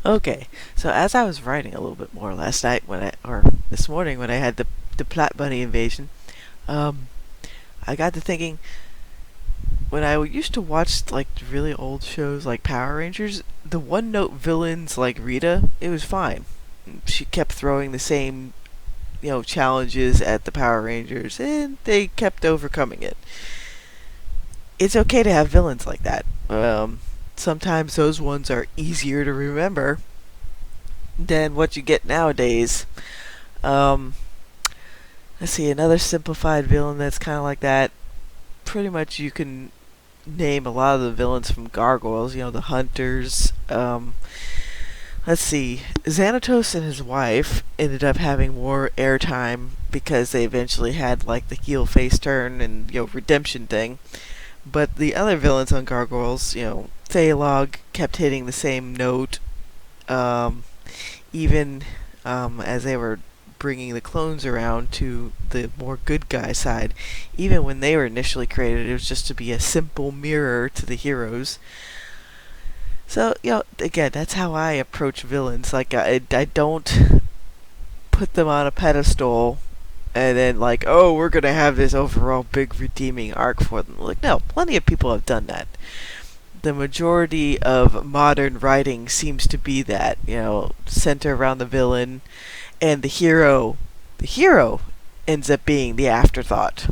Okay, so as I was writing a little bit more last night or this morning when I had the Plat Bunny invasion, um, I got to thinking when I used to watch like really old shows like Power Rangers, the one note villains like Rita, it was fine. She kept throwing the same, challenges at the Power Rangers, and they kept overcoming it. It's okay to have villains like that. Sometimes those ones are easier to remember than what you get nowadays. Um, let's see, another simplified villain that's kind of like that. Pretty much you can name a lot of the villains from Gargoyles, the hunters. Let's see, Xanatos and his wife ended up having more airtime because they eventually had like the heel face turn and redemption thing. But the other villains on Gargoyles, Thalog kept hitting the same note, um, even as they were bringing the clones around to the more good guy side. Even when they were initially created, it was just to be a simple mirror to the heroes. So, again, that's how I approach villains. Like, I don't put them on a pedestal and then, like, oh, we're going to have this overall big redeeming arc for them. Like, no, plenty of people have done that. The majority of modern writing seems to be that, center around the villain, and the hero ends up being the afterthought.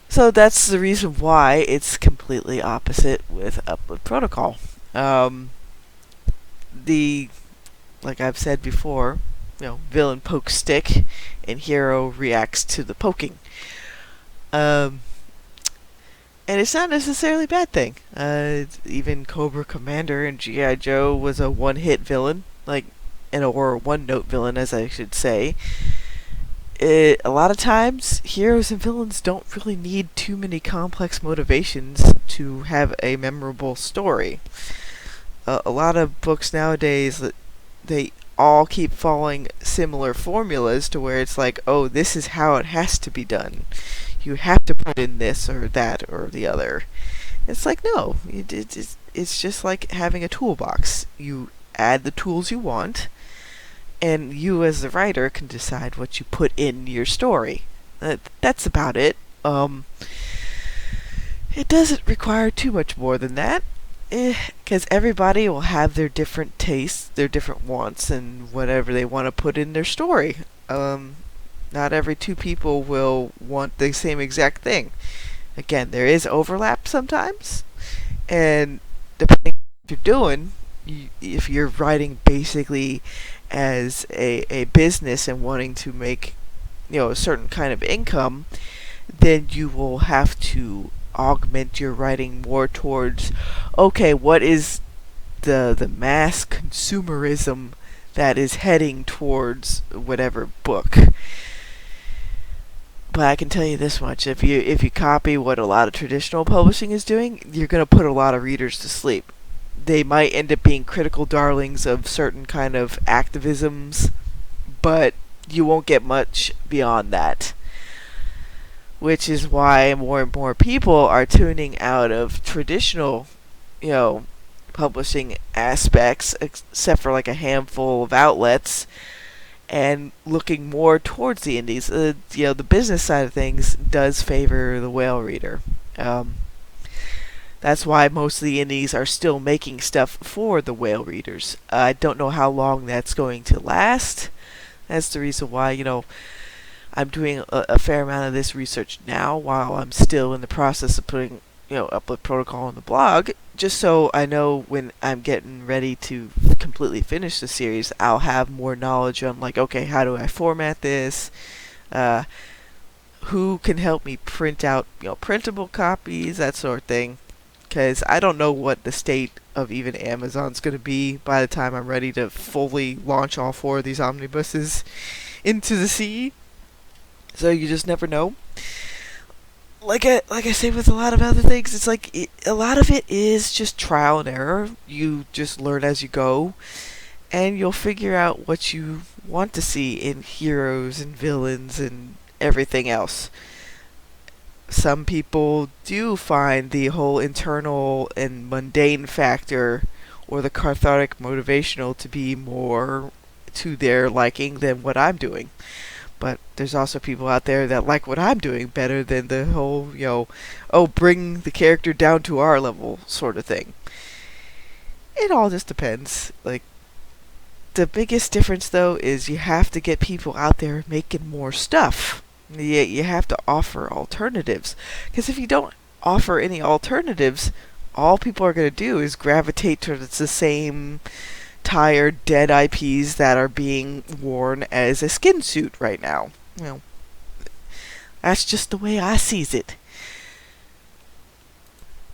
So that's the reason why it's completely opposite with Upload Protocol. Um, the like I've said before, villain pokes stick, and hero reacts to the poking. Um, and it's not necessarily a bad thing. Even Cobra Commander and GI Joe was a one-hit villain, or a one-note villain, as I should say. A lot of times, heroes and villains don't really need too many complex motivations to have a memorable story. A lot of books nowadays, they all keep following similar formulas to where it's like, oh, this is how it has to be done. You have to put in this or that or the other. It's like, no, it's just like having a toolbox. You add the tools you want, and you as the writer can decide what you put in your story. That's about it. It doesn't require too much more than that, because everybody will have their different tastes, their different wants, and whatever they want to put in their story. Not every two people will want the same exact thing. Again, there is overlap sometimes, and depending on what you're doing, if you're writing basically as a business and wanting to make a certain kind of income, then you will have to augment your writing more towards, okay, what is the mass consumerism that is heading towards whatever book. But I can tell you this much: if you copy what a lot of traditional publishing is doing, you're going to put a lot of readers to sleep. They might end up being critical darlings of certain kind of activisms, but you won't get much beyond that. Which is why more and more people are tuning out of traditional, publishing aspects, except for like a handful of outlets, and looking more towards the indies. The business side of things does favor the whale reader. That's why most of the indies are still making stuff for the whale readers. I don't know how long that's going to last. That's the reason why, I'm doing a fair amount of this research now while I'm still in the process of putting, Upload Protocol on the blog, just so I know when I'm getting ready to completely finish the series, I'll have more knowledge on, like, okay, how do I format this? Who can help me print out, printable copies, that sort of thing. Because I don't know what the state of even Amazon's going to be by the time I'm ready to fully launch all four of these omnibuses into the sea. So you just never know. Like I say with a lot of other things, it's like a lot of it is just trial and error. You just learn as you go, and you'll figure out what you want to see in heroes and villains and everything else. Some people do find the whole internal and mundane factor or the cathartic motivational to be more to their liking than what I'm doing. But there's also people out there that like what I'm doing better than the whole, oh, bring the character down to our level sort of thing. It all just depends. Like, the biggest difference, though, is you have to get people out there making more stuff. You have to offer alternatives. Because if you don't offer any alternatives, all people are going to do is gravitate towards the same tired, dead IPs that are being worn as a skin suit right now. That's just the way I sees it.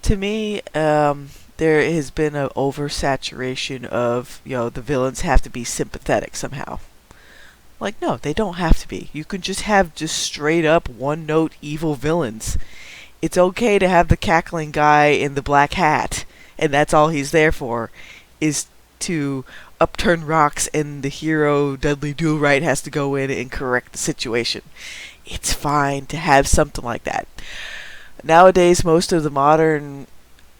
To me, there has been an oversaturation of, the villains have to be sympathetic somehow. Like, no, they don't have to be. You can just have just straight up one note evil villains. It's okay to have the cackling guy in the black hat, and that's all he's there for, is to upturn rocks, and the hero, Dudley Do-Right, has to go in and correct the situation. It's fine to have something like that. Nowadays, most of the modern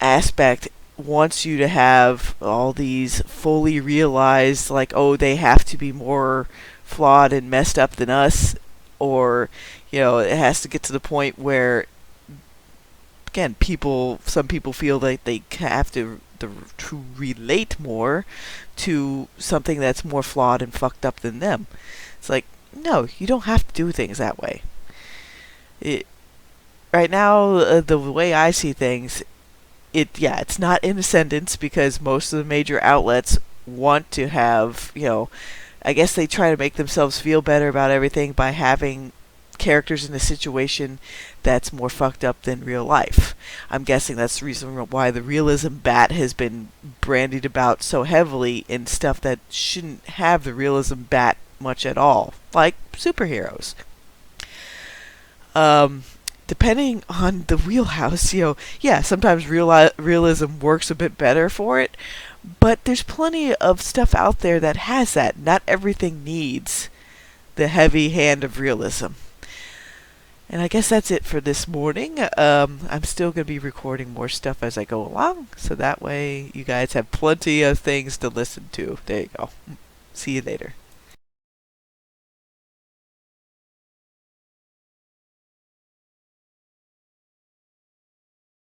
aspect wants you to have all these fully realized, like, oh, they have to be more flawed and messed up than us, or, it has to get to the point where, again, some people feel like they have to relate more to something that's more flawed and fucked up than them. It's like, no, you don't have to do things that way. Right now, the way I see things, it's not in ascendance because most of the major outlets want to have, I guess they try to make themselves feel better about everything by having characters in a situation that's more fucked up than real life. I'm guessing that's the reason why the realism bat has been brandied about so heavily in stuff that shouldn't have the realism bat much at all, like superheroes. Depending on the wheelhouse, sometimes realism works a bit better for it, but there's plenty of stuff out there that has that. Not everything needs the heavy hand of realism. And I guess that's it for this morning. I'm still going to be recording more stuff as I go along, so that way you guys have plenty of things to listen to. There you go. See you later.